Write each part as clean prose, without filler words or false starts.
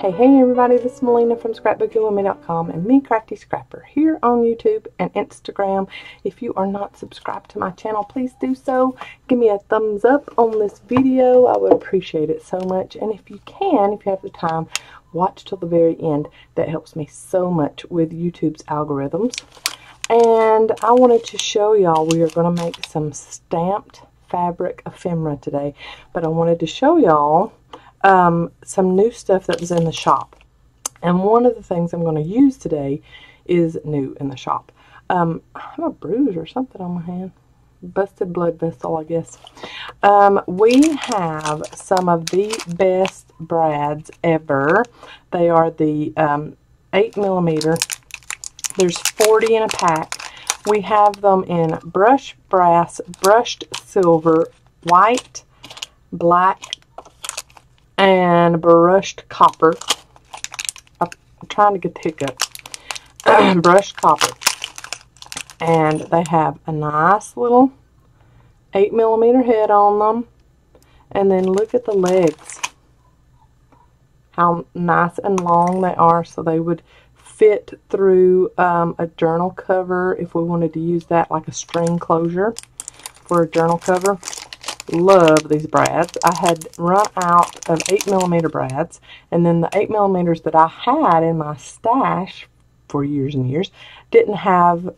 Hey everybody, this is Melina from ScrapbookingwithME.com and me, Crafty Scrapper, here on YouTube and Instagram. If you are not subscribed to my channel, please do so. Give me a thumbs up on this video. I would appreciate it so much. And if you can, if you have the time, watch till the very end. That helps me so much with YouTube's algorithms. And I wanted to show y'all, we are going to make some stamped fabric ephemera today. But I wanted to show y'all some new stuff that was in the shop, and one of the things I'm going to use today is new in the shop. I have a bruise or something on my hand, busted blood vessel, I guess. We have some of the best brads ever. They are the 8mm. There's 40 in a pack. We have them in brushed brass, brushed silver, white, black, and brushed copper. I'm trying to get the hiccup. Brushed copper. And they have a nice little 8mm head on them. And then look at the legs. How nice and long they are. So they would fit through a journal cover if we wanted to use that like a string closure for a journal cover. Love these brads. I had run out of 8mm brads, and then the 8mm that I had in my stash for years and years didn't have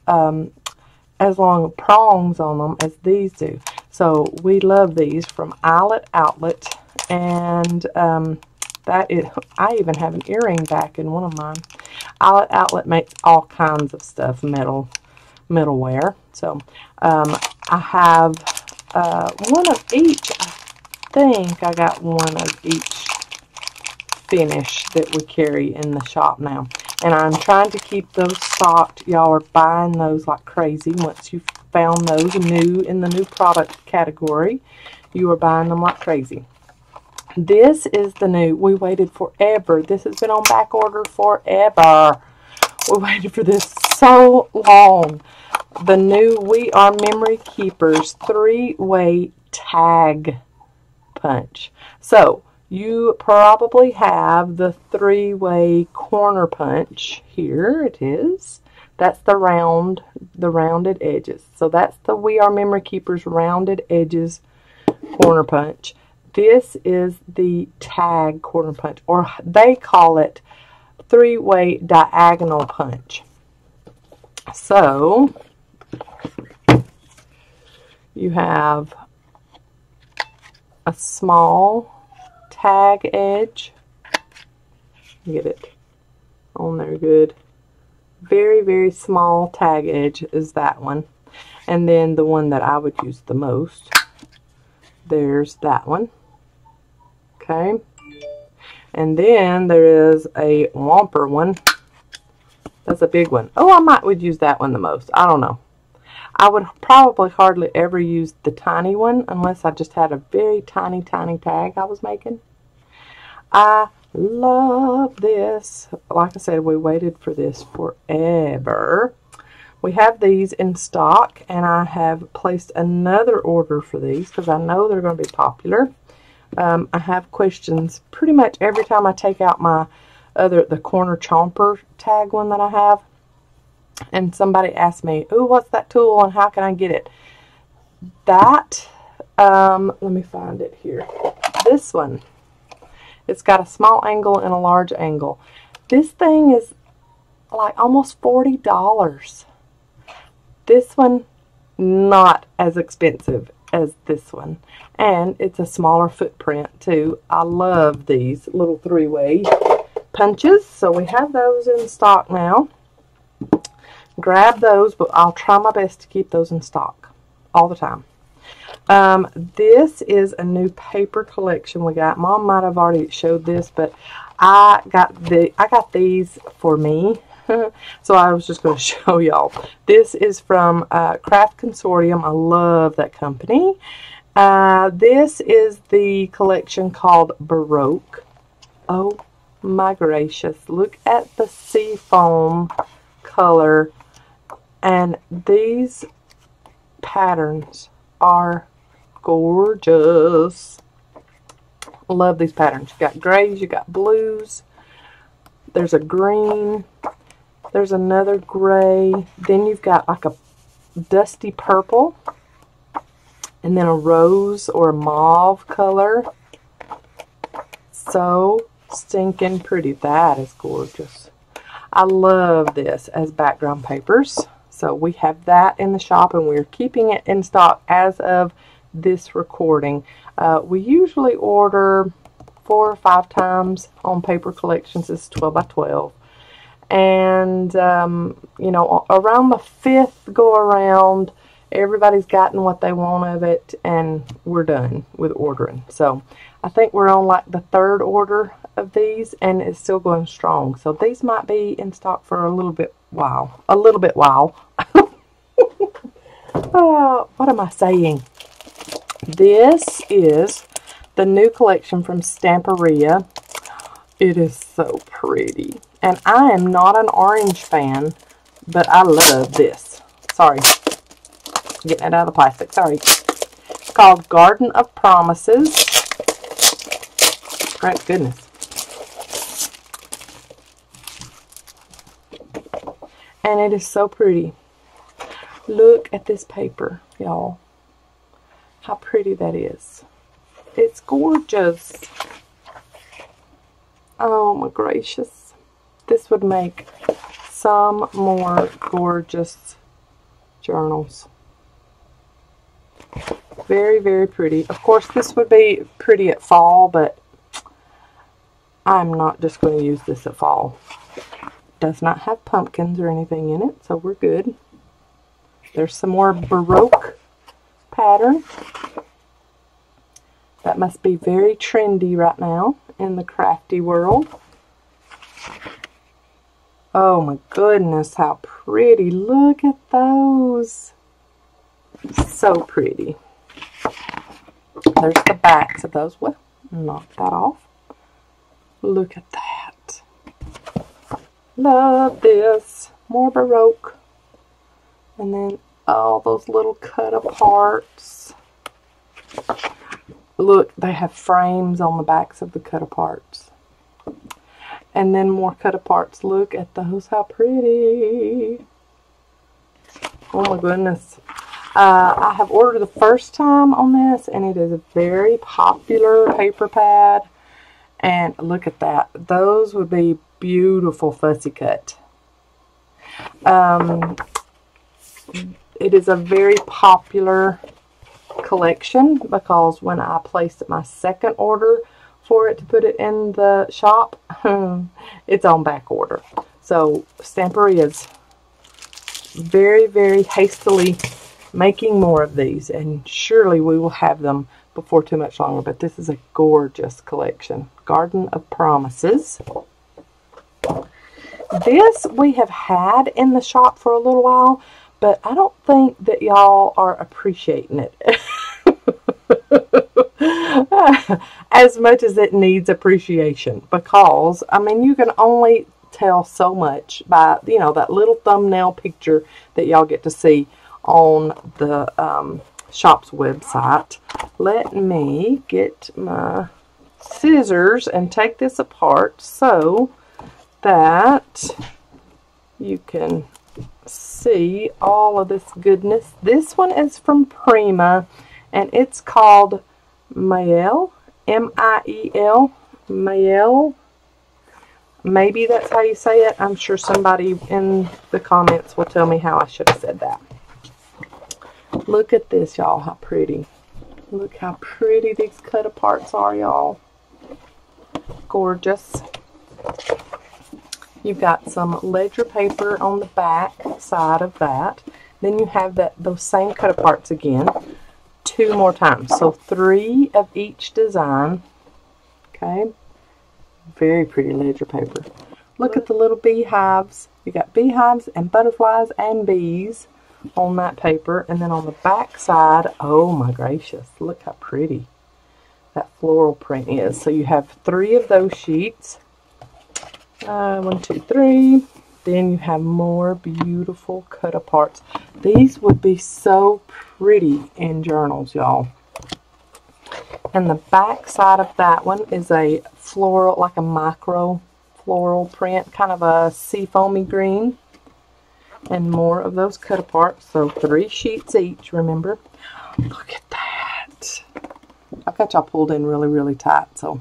as long prongs on them as these do. So we love these from Outlet, and that is, I even have an earring back in one of mine. Outlet makes all kinds of stuff, metalware. So I have one of each. I think I got one of each finish that we carry in the shop now. And I'm trying to keep those stocked. Y'all are buying those like crazy. Once you've found those new in the new product category, you are buying them like crazy. This is the new. We waited forever. This has been on back order forever. We waited for this so long. The new We Are Memory Keepers 3-way tag punch. So you probably have the 3-way corner punch. Here it is. That's the rounded edges. So that's the We Are Memory Keepers rounded edges corner punch. This is the tag corner punch, or they call it 3-way diagonal punch. So you have a small tag edge. Get it on there good. Very, very small tag edge is that one. And then the one that I would use the most, there's that one. Okay. And then there is a Whomper one. That's a big one. Oh, would use that one the most. I don't know. I would probably hardly ever use the tiny one unless I just had a very tiny tag I was making. I love this. Like I said, we waited for this forever. We have these in stock, and I have placed another order for these because I know they're going to be popular. I have questions pretty much every time I take out my the corner chomper tag one that I have. And somebody asked me, "Ooh, what's that tool and how can I get it?" That, let me find it here. This one. It's got a small angle and a large angle. This thing is like almost $40. This one, not as expensive as this one. And it's a smaller footprint too. I love these little 3-way punches. So we have those in stock now. Grab those, but I'll try my best to keep those in stock all the time. This is a new paper collection we got. Mom might have already showed this, but I got these for me. So I was just going to show y'all. This is from Craft Consortium. I love that company. This is the collection called Baroque. Oh my gracious. Look at the seafoam color. And these patterns are gorgeous. Love these patterns. You got grays, you got blues, there's a green, there's another gray, then you've got like a dusty purple, and then a rose or a mauve color. So stinking pretty. That is gorgeous. I love this as background papers. So we have that in the shop, and we're keeping it in stock as of this recording. We usually order 4 or 5 times on paper collections. This is 12 by 12. And, you know, around the 5th go around, everybody's gotten what they want of it, and we're done with ordering. So I think we're on like the 3rd order of these, and it's still going strong. So these might be in stock for a little bit while. What am I saying? This is the new collection from Stamperia. It is so pretty. And I am not an orange fan, but I love this. Sorry. Getting it out of the plastic. Sorry. It's called Garden of Promises. Great goodness. And it is so pretty. Look at this paper, y'all. How pretty that is. It's gorgeous. Oh my gracious. This would make some more gorgeous journals. Very, very pretty. Of course, this would be pretty at fall, but I'm not just going to use this at fall. Does not have pumpkins or anything in it, so we're good. There's some more Baroque pattern. That must be very trendy right now in the crafty world. Oh my goodness, how pretty. Look at those. So pretty. There's the backs of those. Well, knock that off. Look at that. Love this. More Baroque. And then all those little cut aparts. Look, they have frames on the backs of the cut aparts. And then more cut aparts. Look at those. How pretty. Oh my goodness. I have ordered the first time on this, and it is a very popular paper pad. And look at that. Those would be beautiful fussy cut. It is a very popular collection because when I placed my second order for it to put it in the shop, it's on back order. So Stamperia is very, very hastily making more of these, and surely we will have them before too much longer. But this is a gorgeous collection. Garden of Promises. This we have had in the shop for a little while, but I don't think that y'all are appreciating it as much as it needs appreciation, because I mean, you can only tell so much by, you know, that little thumbnail picture that y'all get to see on the shop's website. Let me get my scissors and take this apart so that you can see all of this goodness. This one is from Prima, and it's called Miel, M-I-E-L, Miel. Maybe that's how you say it. I'm sure somebody in the comments will tell me how I should have said that. Look at this, y'all. How pretty. Look how pretty these cut aparts are, y'all. Gorgeous. You've got some ledger paper on the back side of that. Then you have those same cut aparts again 2 more times. So 3 of each design. Okay. Very pretty ledger paper. Look at the little beehives. You got beehives and butterflies and bees on that paper. And then on the back side, oh my gracious, look how pretty that floral print is. So you have 3 of those sheets. 1, 2, 3. Then you have more beautiful cut aparts. These would be so pretty in journals, y'all. And the back side of that one is a floral, like a micro floral print, kind of a seafoamy green. And more of those cut apart. So 3 sheets each, remember. Look at that. I've got y'all pulled in really, really tight, so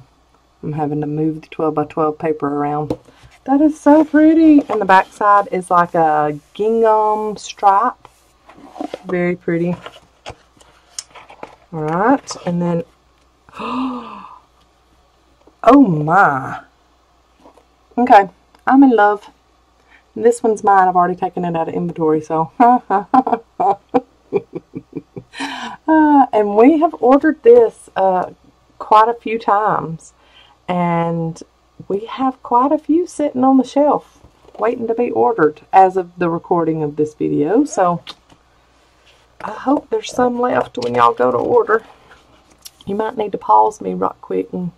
I'm having to move the 12 by 12 paper around. That is so pretty. And the back side is like a gingham stripe. Very pretty. Alright, and then, oh my. Okay, I'm in love. This one's mine. I've already taken it out of inventory, so. And we have ordered this quite a few times. And we have quite a few sitting on the shelf waiting to be ordered as of the recording of this video. So, I hope there's some left when y'all go to order. You might need to pause me right quick and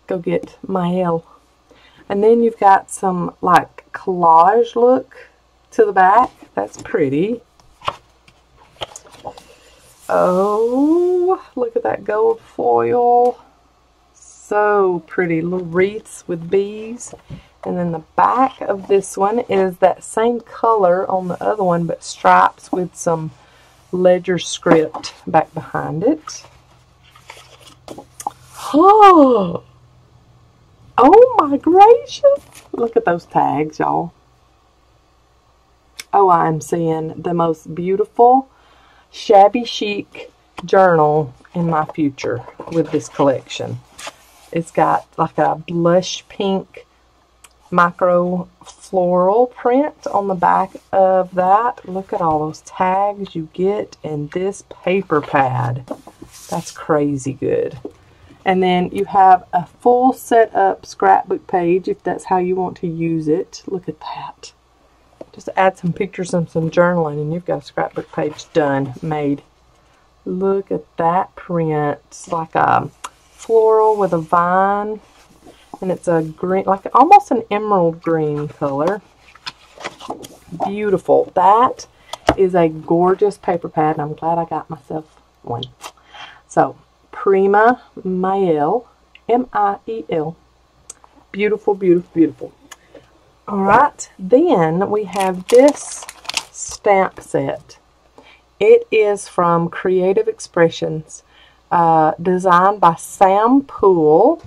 go get my L. And then you've got some like collage look to the back. That's pretty. Oh, look at that gold foil. So pretty. Little wreaths with bees. And then the back of this one is that same color on the other one, but stripes with some ledger script back behind it. Oh! Oh my gracious! Look at those tags, y'all. Oh, I am seeing the most beautiful shabby chic journal in my future with this collection. It's got like a blush pink micro floral print on the back of that. Look at all those tags you get in this paper pad. That's crazy good. And then you have a full setup scrapbook page if that's how you want to use it. Look at that. Just add some pictures and some journaling and you've got a scrapbook page done, made. Look at that print. It's like a floral with a vine. And it's a green, like almost an emerald green color. Beautiful. That is a gorgeous paper pad and I'm glad I got myself one. So, Prima Mael, M-I-E-L. Beautiful, beautiful, beautiful. Alright, then we have this stamp set. It is from Creative Expressions, designed by Sam Poole,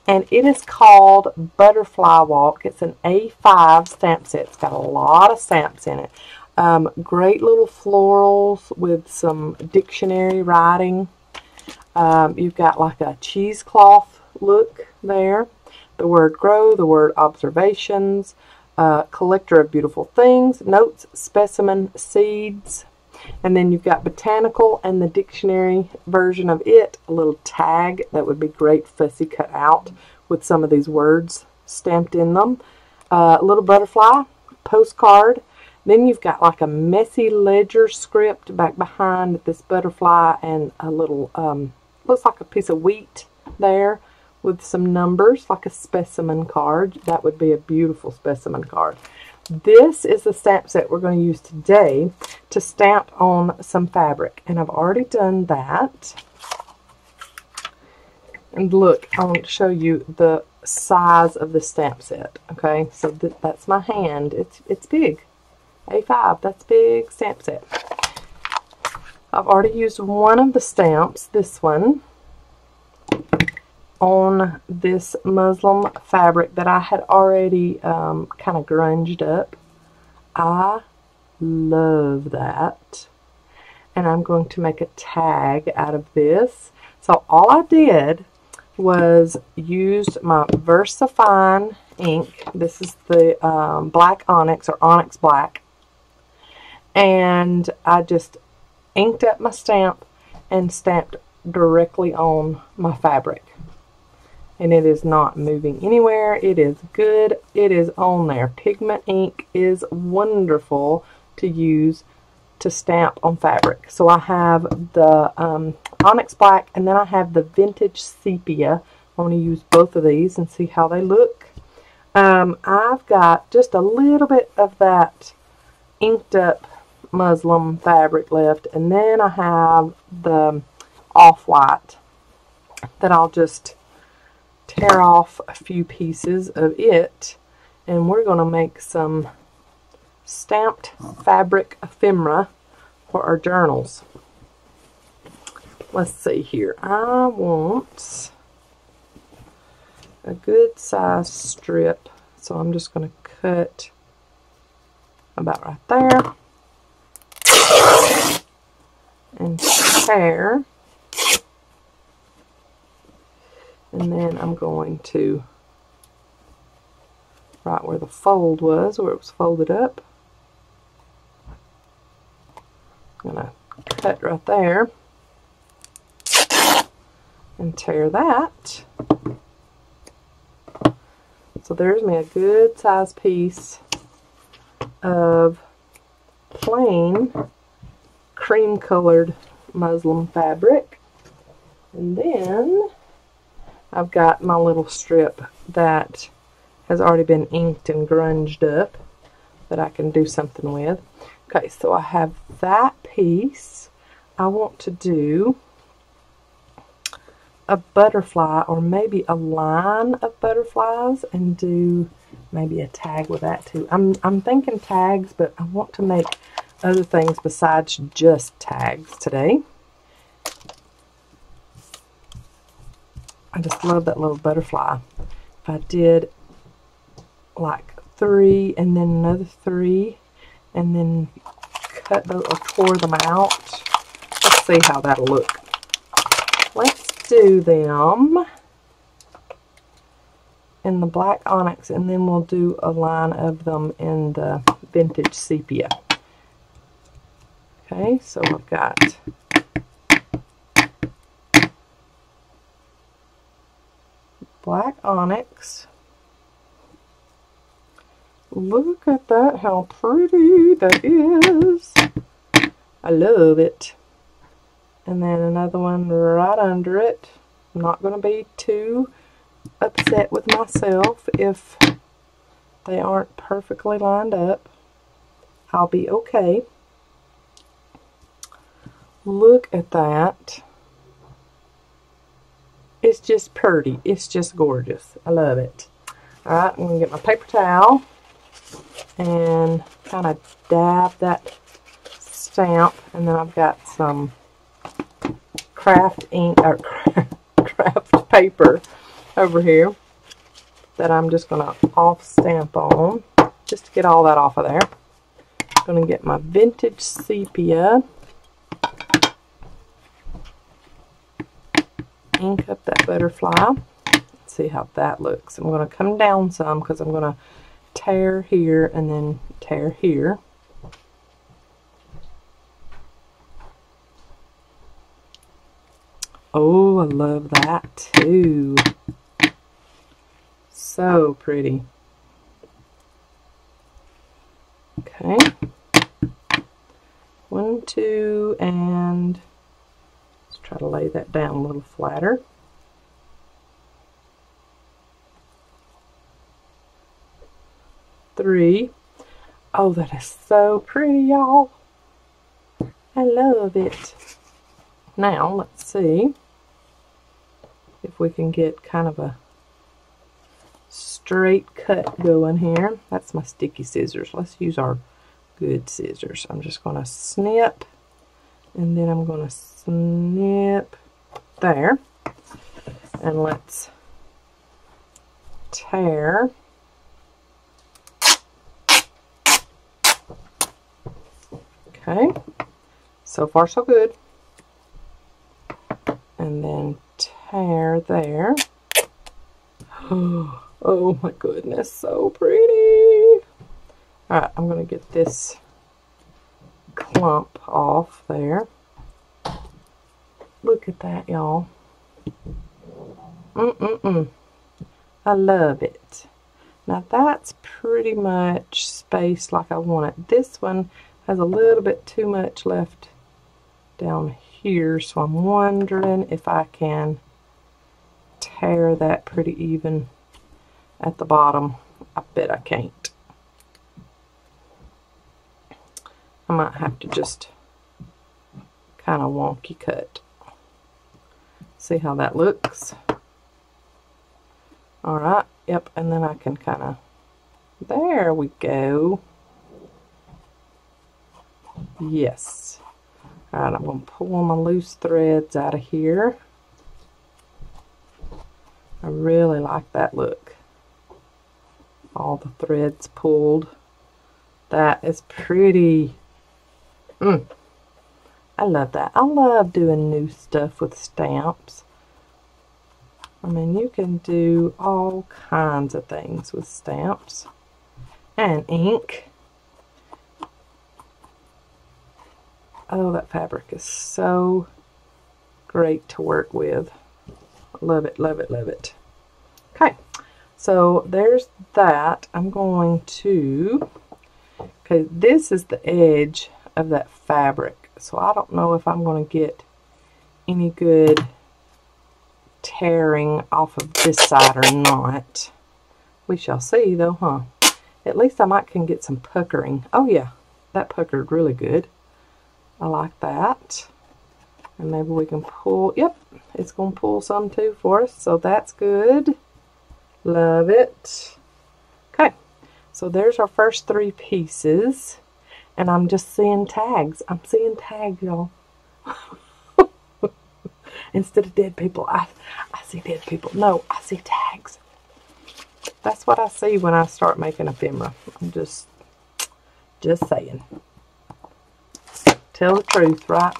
and it is called Butterfly Walk. It's an A5 stamp set. It's got a lot of stamps in it. Great little florals with some dictionary writing. You've got like a cheesecloth look there. The word grow, the word observations, collector of beautiful things, notes, specimen, seeds. And then you've got botanical and the dictionary version of it. A little tag that would be great fussy cut out with some of these words stamped in them. A little butterfly, postcard. Then you've got like a messy ledger script back behind this butterfly and a little, looks like a piece of wheat there with some numbers, like a specimen card. That would be a beautiful specimen card. This is the stamp set we're going to use today to stamp on some fabric. And I've already done that. And look, I want to show you the size of the stamp set. Okay, so that's my hand. It's big. A5, that's big stamp set. I've already used one of the stamps, this one, on this muslin fabric that I had already kind of grunged up. I love that. And I'm going to make a tag out of this. So all I did was used my VersaFine ink. This is the black onyx or onyx black. And I just inked up my stamp and stamped directly on my fabric. And it is not moving anywhere. It is good. It is on there. Pigment ink is wonderful to use to stamp on fabric. So I have the onyx black and then I have the vintage sepia. I want to use both of these and see how they look. I've got just a little bit of that inked up muslin fabric left, and then I have the off-white that I'll just tear off a few pieces of it, and we're going to make some stamped fabric ephemera for our journals. Let's see here. I want a good size strip, so I'm just going to cut about right there and tear, and then I'm going to, right where the fold was, where it was folded up, I'm going to cut right there and tear that. So there's me a good size piece of plain cream colored muslin fabric. And then I've got my little strip that has already been inked and grunged up that I can do something with. Okay, so I have that piece. I want to do a butterfly, or maybe a line of butterflies, and do maybe a tag with that too. I'm thinking tags, but I want to make other things besides just tags today. I just love that little butterfly. If I did like 3 and then another 3 and then cut those or tore them out, let's see how that'll look. Let's do them in the black onyx, and then we'll do a line of them in the vintage sepia. Okay, so I've got black onyx. Look at that, how pretty that is. I love it. And then another one right under it. I'm not going to be too upset with myself if they aren't perfectly lined up. I'll be okay. Look at that. It's just pretty. It's just gorgeous. I love it. Alright, I'm going to get my paper towel and kind of dab that stamp, and then I've got some craft ink or craft paper over here that I'm just going to off stamp on just to get all that off of there. I'm going to get my vintage sepia, ink up that butterfly. Let's see how that looks. I'm going to come down some because I'm going to tear here and then tear here. Oh, I love that too. So pretty. Okay. 1, 2, and let's try to lay that down a little flatter. 3. Oh, that is so pretty, y'all. I love it. Now, let's see if we can get kind of a straight cut going here. That's my sticky scissors. Let's use our good scissors. I'm just going to snip, and then I'm going to snip there. And let's tear. Okay, so far so good. And then tear there. Oh my goodness, so pretty. Alright, I'm going to get this clump off there. Look at that, y'all. I love it. Now that's pretty much spaced like I want it. This one has a little bit too much left down here, so I'm wondering if I can tear that pretty even at the bottom. I bet I can't. I might have to just kind of wonky cut. See how that looks. Alright, yep, and then I can kind of, there we go. Yes. Alright, I'm going to pull my loose threads out of here. I really like that look. All the threads pulled. That is pretty. I love that. I love doing new stuff with stamps. I mean, you can do all kinds of things with stamps and ink. Oh, that fabric is so great to work with. Love it, love it, love it. Okay, so there's that. I'm going to, okay, this is the edge of that fabric, so I don't know if I'm going to get any good tearing off of this side or not. We shall see though, huh? At least I might can get some puckering. Oh yeah, that puckered really good. I like that. And maybe we can pull, yep, it's going to pull some too for us, so that's good. Love it. Okay, so there's our first 3 pieces, and I'm just seeing tags. I'm seeing tags, y'all. Instead of dead people, I see dead people. No, I see tags. That's what I see when I start making ephemera. I'm just saying. Tell the truth, right?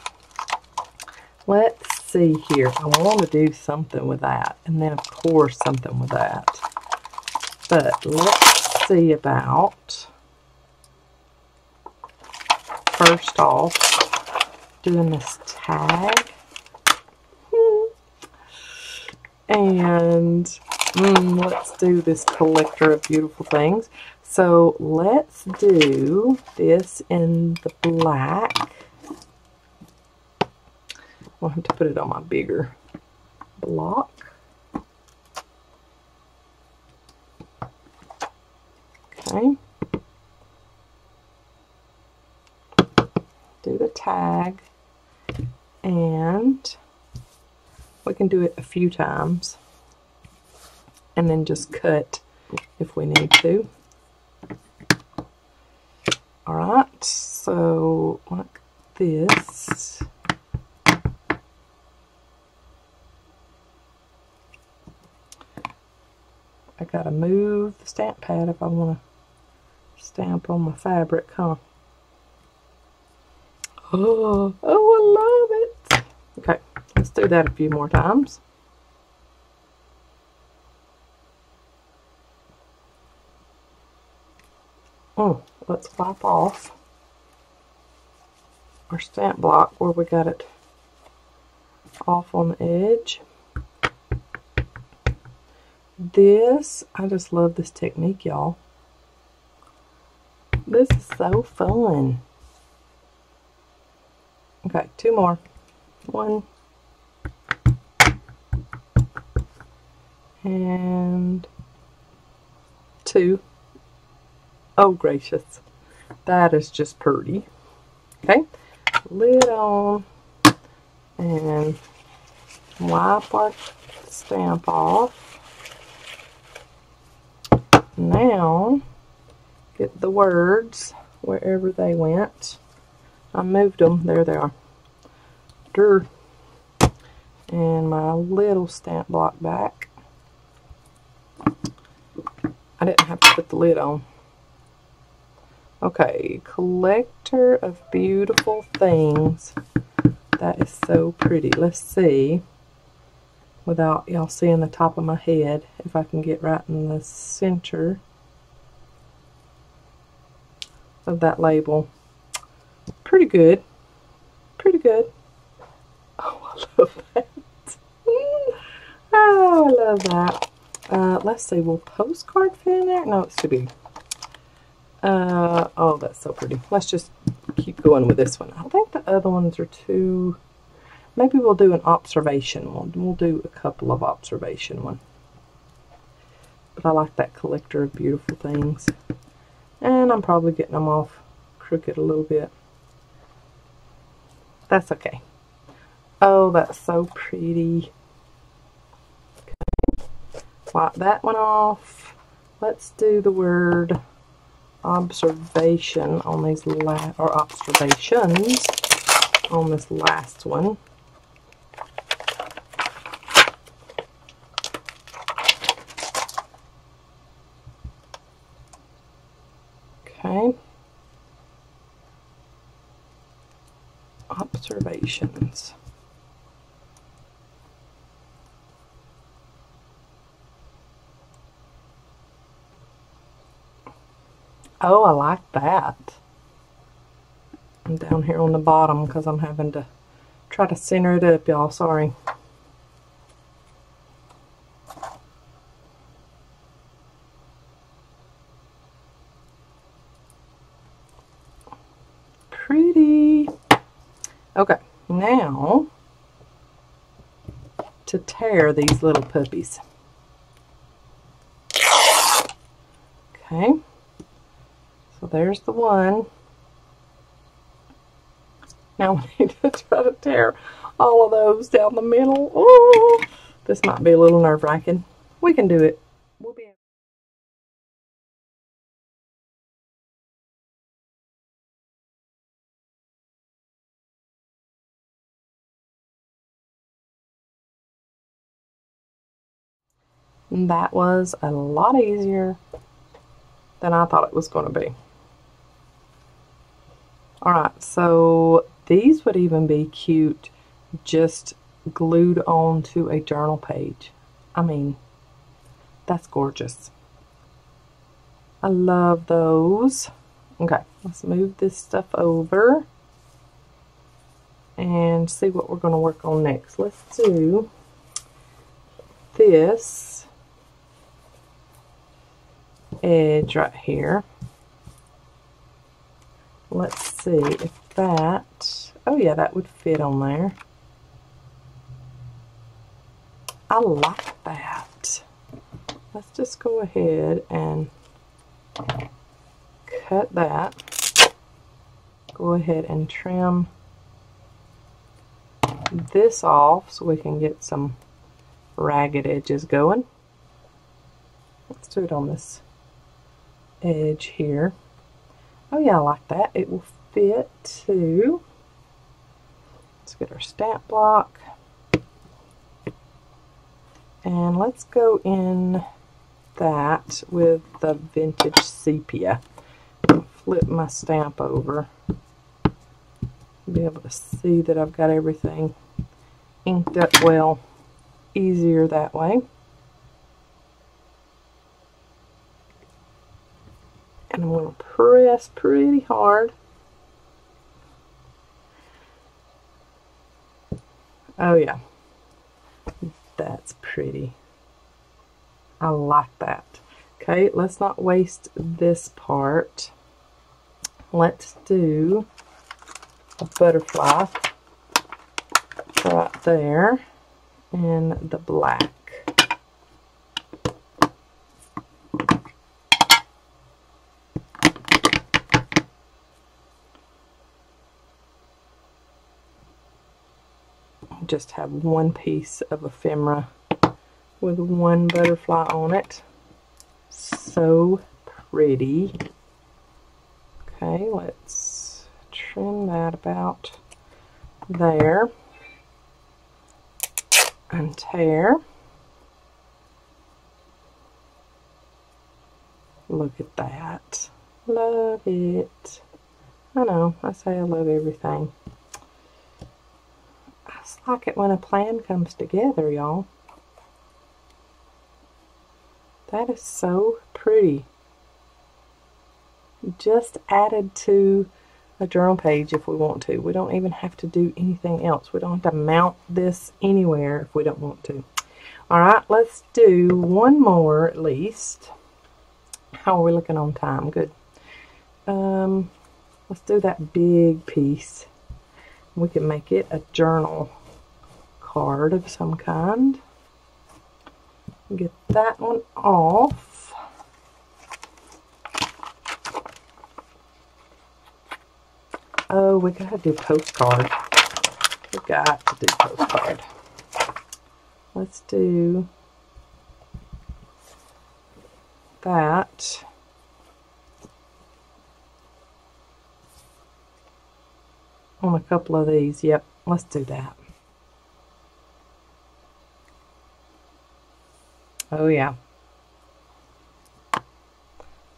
Let's see here. I want to do something with that, and then of course something with that. But let's see about, first off, doing this tag. And let's do this collector of beautiful things. So let's do this in the black. I'll have to put it on my bigger block. Okay. Do the tag, and we can do it a few times and then just cut if we need to. Alright, so like this. I gotta move the stamp pad if I want to stamp on my fabric, huh? Oh, I love it. Okay, let's do that a few more times. Let's wipe off our stamp block where we got it off on the edge. This, I just love this technique, y'all. This is so fun. Okay, 2 more. 1 and 2. Oh gracious, that is just pretty. Okay, lid on and wipe our stamp off. Now get the words wherever they went. I moved them. There they are. And my little stamp block back. I didn't have to put the lid on. Okay, collector of beautiful things. That is so pretty. Let's see, without y'all seeing the top of my head, if I can get right in the center of that label. Pretty good. Pretty good. Oh, I love that. Oh, I love that. Let's see, will postcard fit in there? No, it's too big. Oh, that's so pretty. Let's just keep going with this one. I think the other ones are too... Maybe we'll do an observation one. We'll do a couple of observation ones. But I like that collector of beautiful things. And I'm probably getting them off crooked a little bit. That's okay. Oh, that's so pretty. Okay. wipe that one off. Let's do the word observation on these or observations on this last one. Okay. Observations. Oh, I like that. I'm down here on the bottom because I'm having to try to center it up, y'all. Sorry. Pretty. Okay, now to tear these little puppies. Okay. So there's the one. Now we need to try to tear all of those down the middle. Oh, this might be a little nerve-wracking. We can do it. We'll be able. That was a lot easier than I thought it was going to be. Alright, so these would even be cute just glued onto a journal page. I mean, that's gorgeous. I love those. Okay, let's move this stuff over and see what we're going to work on next. Let's do this edge right here. Let's see if that, oh yeah, that would fit on there. I like that. Let's just go ahead and cut that. Go ahead and trim this off so we can get some ragged edges going. Let's do it on this edge here. Oh yeah, I like that. It will fit too. Let's get our stamp block. And let's go in that with the vintage sepia. Flip my stamp over. Be able to see that I've got everything inked up well. Easier that way. And I'm going to press pretty hard. Oh yeah, that's pretty. I like that. Okay, let's not waste this part. Let's do a butterfly right there in the black. Just have one piece of ephemera with one butterfly on it. So pretty. Okay, let's trim that about there and tear. Look at that. Love it. I know, I say I love everything. I like it when a plan comes together, y'all. That is so pretty. Just added to a journal page if we want to. We don't even have to do anything else. We don't have to mount this anywhere if we don't want to. Alright, let's do one more at least. How are we looking on time? Good. Let's do that big piece. We can make it a journal card of some kind. Get that one off. Oh, we gotta do postcard. We got to do postcard. Let's do that. On a couple of these. Yep, let's do that. Oh yeah.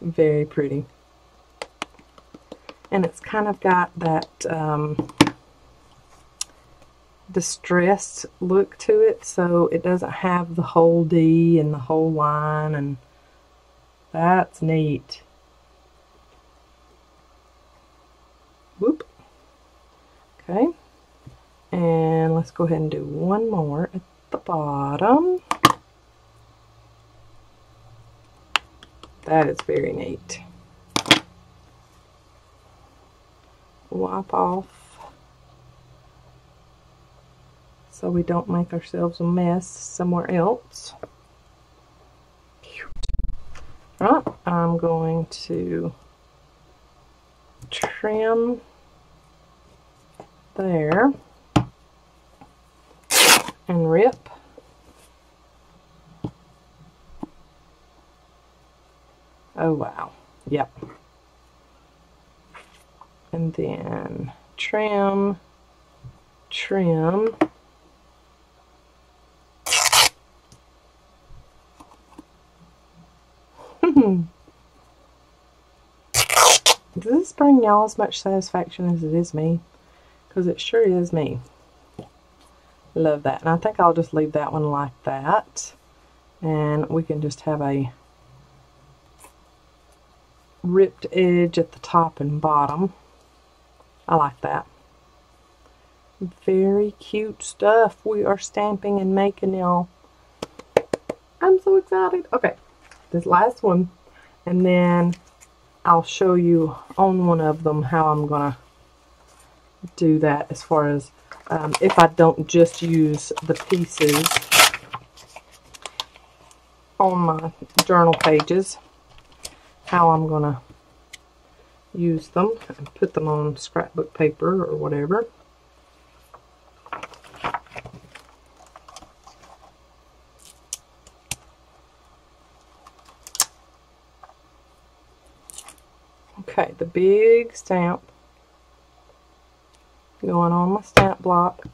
Very pretty. And it's kind of got that distressed look to it, so it doesn't have the whole D and the whole line, and that's neat. Whoop. Okay. And let's go ahead and do one more at the bottom. That is very neat. Wipe off so we don't make ourselves a mess somewhere else. Right, I'm going to trim there and rip. Oh wow, yep. And then trim, trim. Does this bring y'all as much satisfaction as it is me? Because it sure is me. Love that. And I think I'll just leave that one like that. And we can just have a ripped edge at the top and bottom. I like that. Very cute stuff we are stamping and making, y'all. I'm so excited. Okay, this last one, and then I'll show you on one of them how I'm gonna do that as far as if I don't just use the pieces on my journal pages, how I'm gonna use them and put them on scrapbook paper or whatever. Okay, the big stamp going on my stamp block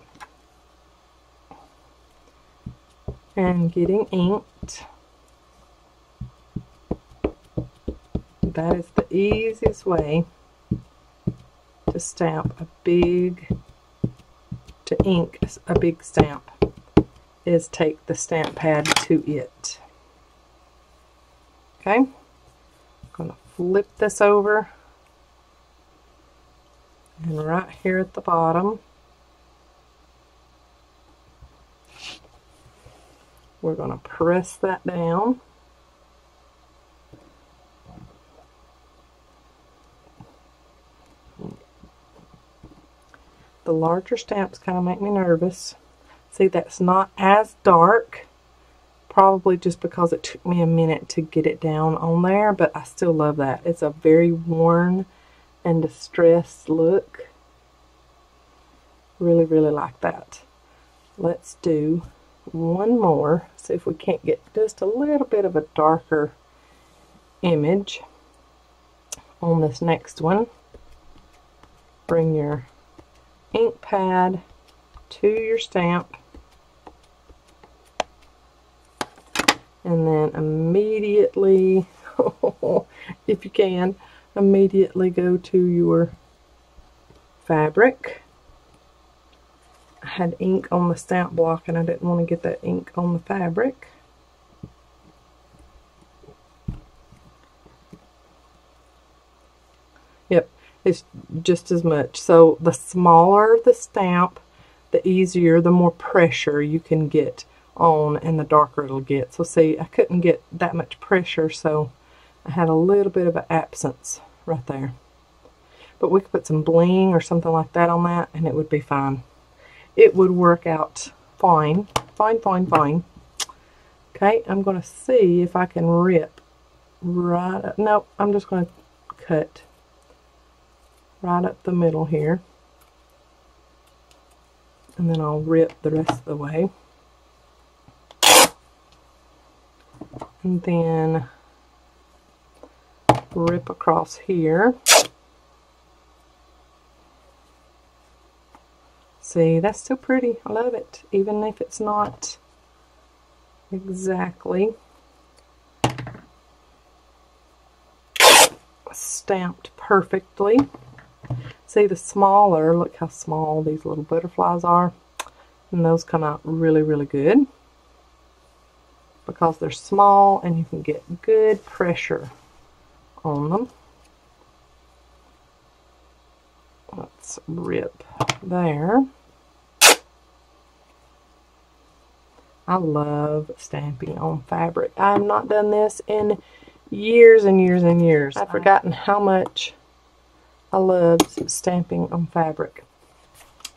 and getting inked. That is the easiest way to stamp a big, to ink a big stamp, is take the stamp pad to it. Okay, I'm going to flip this over, and right here at the bottom we're going to press that down. The larger stamps kind of make me nervous. See, that's not as dark, probably just because it took me a minute to get it down on there, but I still love that. It's a very worn and distressed look. Really, really like that. Let's do one more, see if we can't get just a little bit of a darker image on this next one. Bring your ink pad to your stamp, and then immediately, if you can, immediately go to your fabric. I had ink on the stamp block and I didn't want to get that ink on the fabric. Yep, it's just as much. So the smaller the stamp, the easier, the more pressure you can get on, and the darker it'll get. So see, I couldn't get that much pressure, so I had a little bit of an absence right there. But we could put some bling or something like that on that and it would be fine. It would work out fine. Fine, fine, fine. Okay, I'm going to see if I can rip right up. Nope, I'm just going to cut right up the middle here. And then I'll rip the rest of the way. And then rip across here. See, that's so pretty. I love it, even if it's not exactly stamped perfectly. See, the smaller, look how small these little butterflies are, and those come out really, really good because they're small and you can get good pressure on them. Let's rip there. I love stamping on fabric. I have not done this in years and years and years. I've forgotten how much I love stamping on fabric.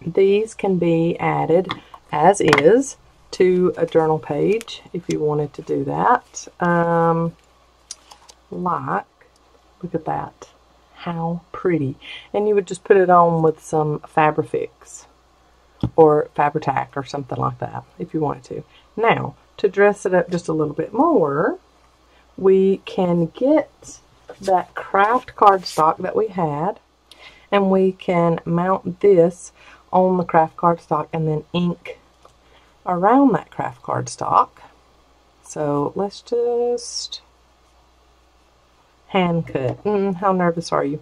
These can be added as is to a journal page if you wanted to do that. Like, look at that. How pretty. And you would just put it on with some Fabrifix or Fabri-Tac or something like that if you wanted to. Now, to dress it up just a little bit more, we can get that craft cardstock that we had, and we can mount this on the craft cardstock and then ink around that craft cardstock. So let's just hand cut. How nervous are you?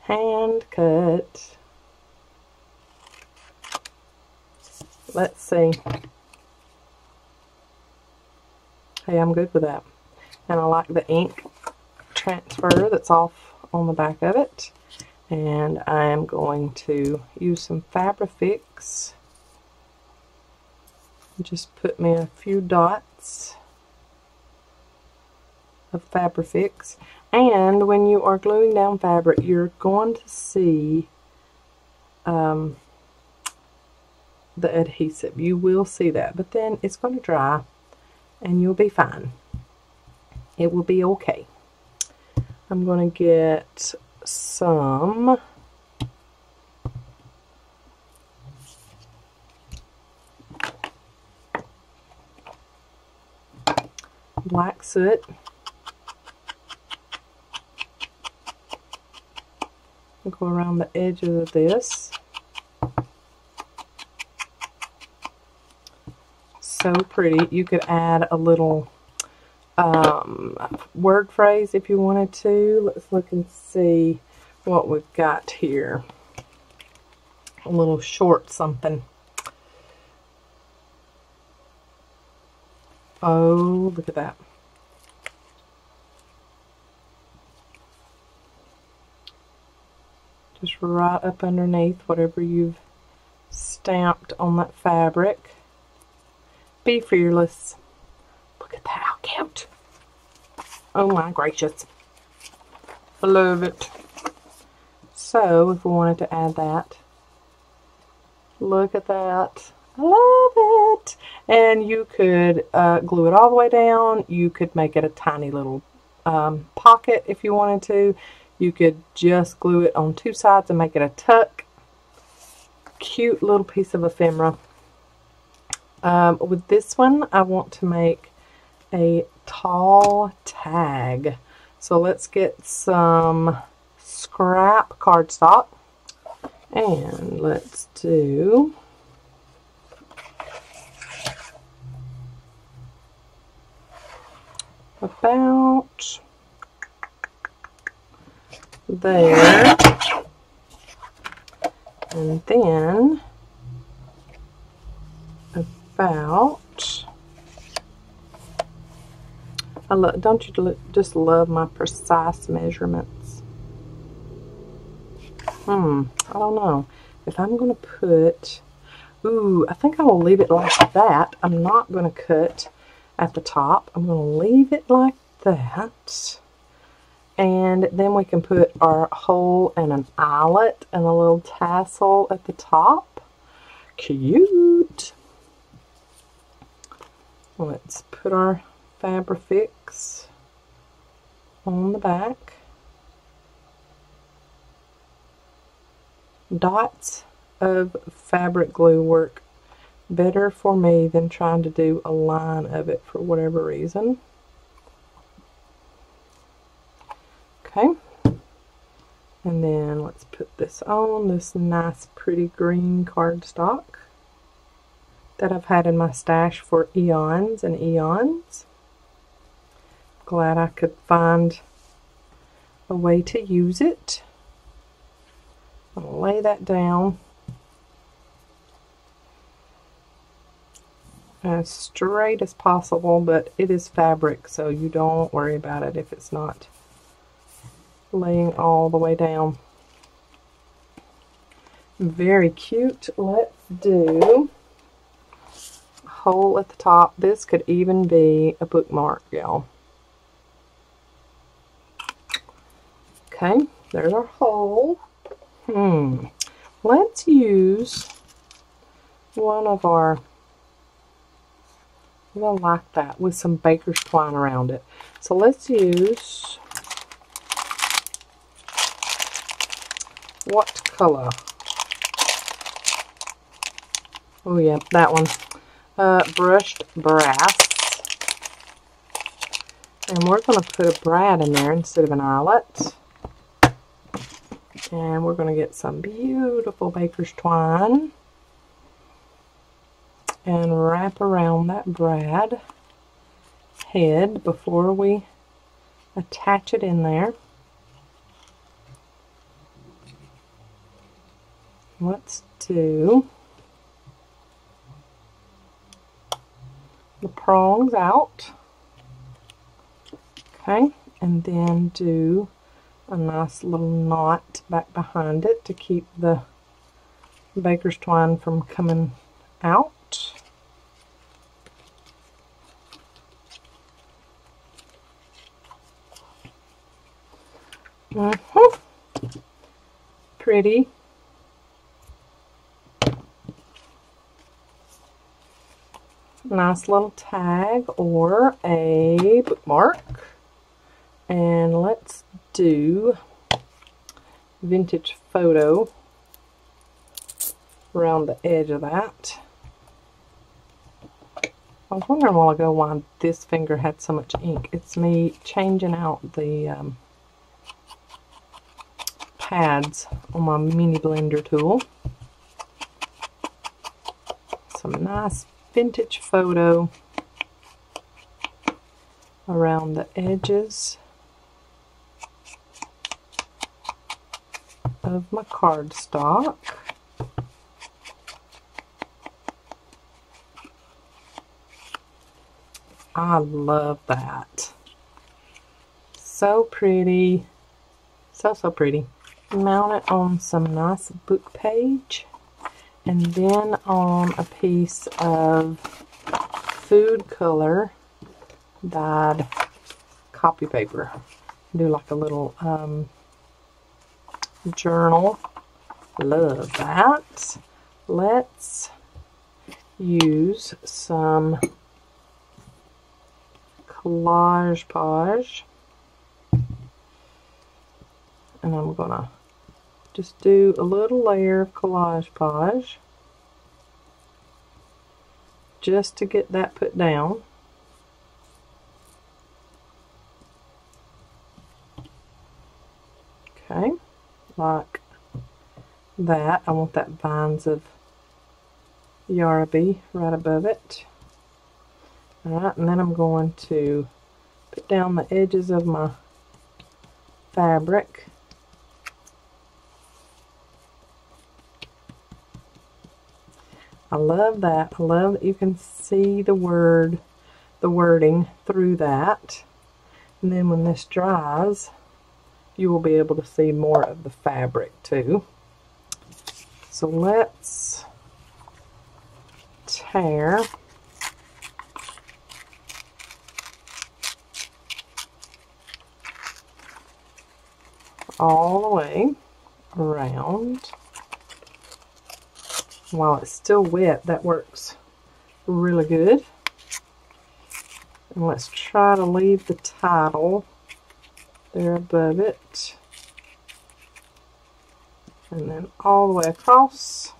Hand cut. Let's see. Hey, I'm good with that. And I like the ink transfer that's off on the back of it. And I am going to use some Fabrifix. Just put me a few dots of Fabrifix. And when you are gluing down fabric, you're going to see the adhesive. You will see that, but then it's going to dry and you'll be fine. It will be okay. I'm going to get some black soot. Go around the edges of this. So pretty. You could add a little word phrase if you wanted to. Let's look and see what we've got here. A little short something. Oh, look at that. Just right up underneath whatever you've stamped on that fabric. Be fearless. Look at that, how cute. Oh my gracious. I love it. So, if we wanted to add that, look at that. I love it. And you could glue it all the way down. You could make it a tiny little pocket if you wanted to. You could just glue it on two sides and make it a tuck. Cute little piece of ephemera. With this one, I want to make a tall tag. So let's get some scrap cardstock. And let's do about there, and then about, don't you just love my precise measurements? I don't know if I'm going to put, I think I will leave it like that. I'm not going to cut at the top. I'm going to leave it like that. And then we can put our hole and an eyelet and a little tassel at the top. Cute. Let's put our Fabrifix on the back. Dots of fabric glue work better for me than trying to do a line of it for whatever reason. Okay, and then let's put this on, this nice pretty green cardstock that I've had in my stash for eons and eons. Glad I could find a way to use it. I'll lay that down as straight as possible, but it is fabric, so you don't worry about it if it's not laying all the way down. Very cute. Let's do a hole at the top. This could even be a bookmark, y'all. Okay, there's our hole. Let's use one of our, I like that, with some baker's twine around it. So let's use, what color? Oh yeah, that one. Brushed brass. And we're going to put a brad in there instead of an eyelet. And we're going to get some beautiful baker's twine and wrap around that brad head before we attach it in there. Let's do the prongs out. Okay, and then do a nice little knot back behind it to keep the baker's twine from coming out. Pretty. Nice little tag or a bookmark. And let's do vintage photo around the edge of that. I was wondering a while ago why this finger had so much ink. It's me changing out the pads on my mini blender tool. Some nice vintage photo around the edges of my cardstock. I love that. So pretty. So pretty. Mount it on some nice book page and then on a piece of food color dyed copy paper. Do like a little journal. Love that. Let's use some Collage, and I'm gonna just do a little layer of Collage just to get that put down. Okay, like that. I want that vines of Yarraby right above it. Alright, and then I'm going to put down the edges of my fabric. I love that. I love that you can see the wording through that. And then when this dries, you will be able to see more of the fabric too. So let's tear all the way around. While it's still wet, that works really good. And let's try to leave the title there above it. And then all the way across.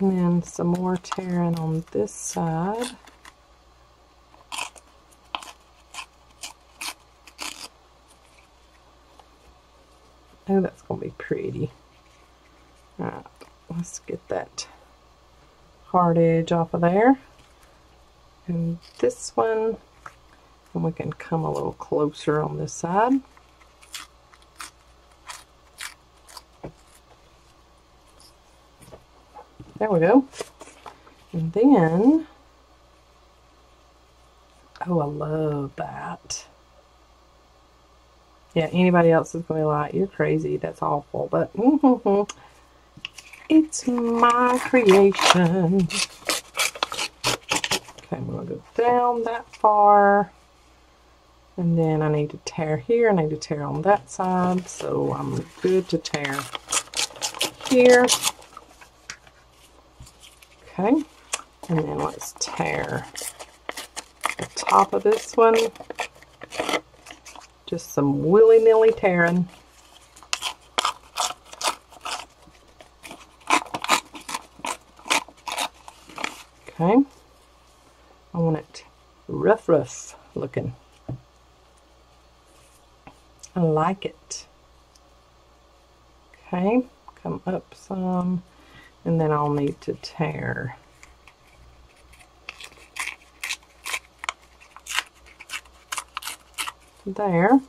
And then some more tearing on this side. Oh, that's going to be pretty. Alright, let's get that hard edge off of there. And this one, and we can come a little closer on this side. There we go. And then, oh, I love that. Yeah, anybody else is going to be like, you're crazy, that's awful. But it's my creation. Okay, I'm going to go down that far. And then I need to tear here. I need to tear on that side. So I'm good to tear here. Okay. And then let's tear the top of this one. Just some willy-nilly tearing. Okay. I want it rough looking. I like it. Okay. Come up some. And then I'll need to tear there.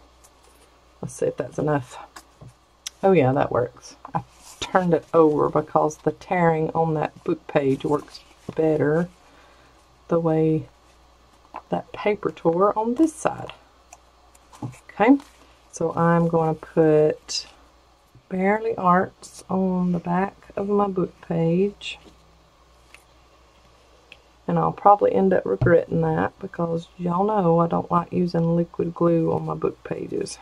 Let's see if that's enough. Oh yeah, that works. I turned it over because the tearing on that book page works better the way that paper tore on this side. Okay, so I'm going to put Barely Arts on the back of my book page. And I'll probably end up regretting that because y'all know I don't like using liquid glue on my book pages.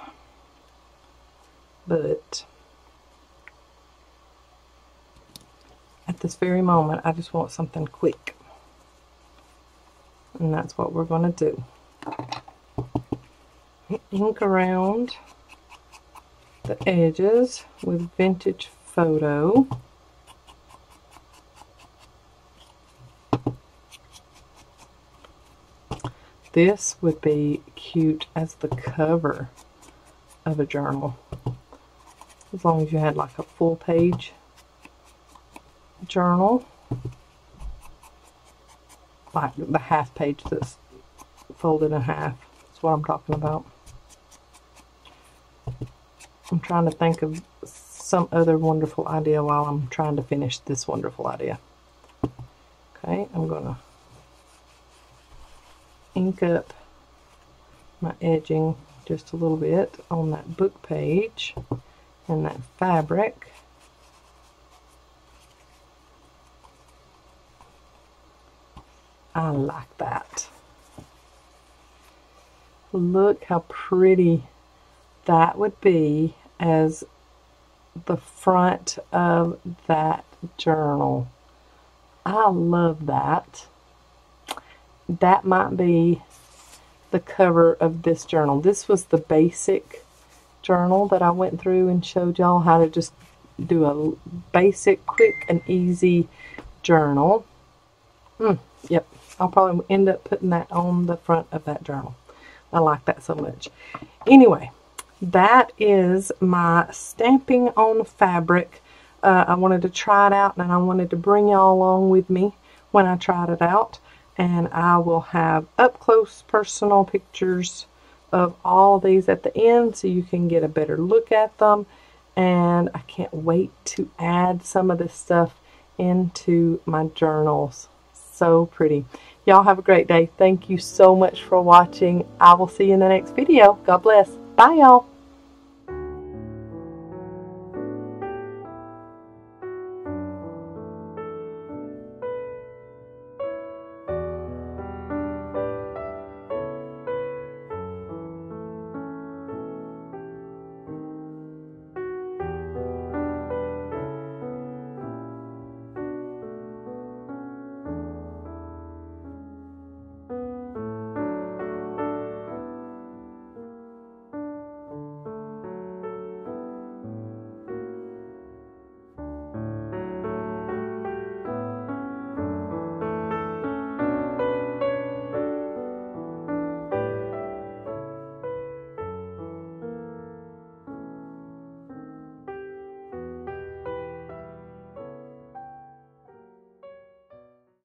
But at this very moment, I just want something quick. And that's what we're going to do. Ink around the edges with Vintage Photo. This would be cute as the cover of a journal. As long as you had like a full page journal. Like the half page that's folded in half. That's what I'm talking about. I'm trying to think of some other wonderful idea while I'm trying to finish this wonderful idea. Okay, I'm going to ink up my edging just a little bit on that book page and that fabric. I like that. Look how pretty that would be as the front of that journal. I love that. That might be the cover of this journal. This was the basic journal that I went through and showed y'all how to just do a basic, quick, and easy journal. Yep, I'll probably end up putting that on the front of that journal. I like that so much. Anyway, that is my stamping on fabric. I wanted to try it out and I wanted to bring y'all along with me when I tried it out. And I will have up close personal pictures of all of these at the end so you can get a better look at them. And I can't wait to add some of this stuff into my journals. So pretty. Y'all have a great day. Thank you so much for watching. I will see you in the next video. God bless. Bye, y'all.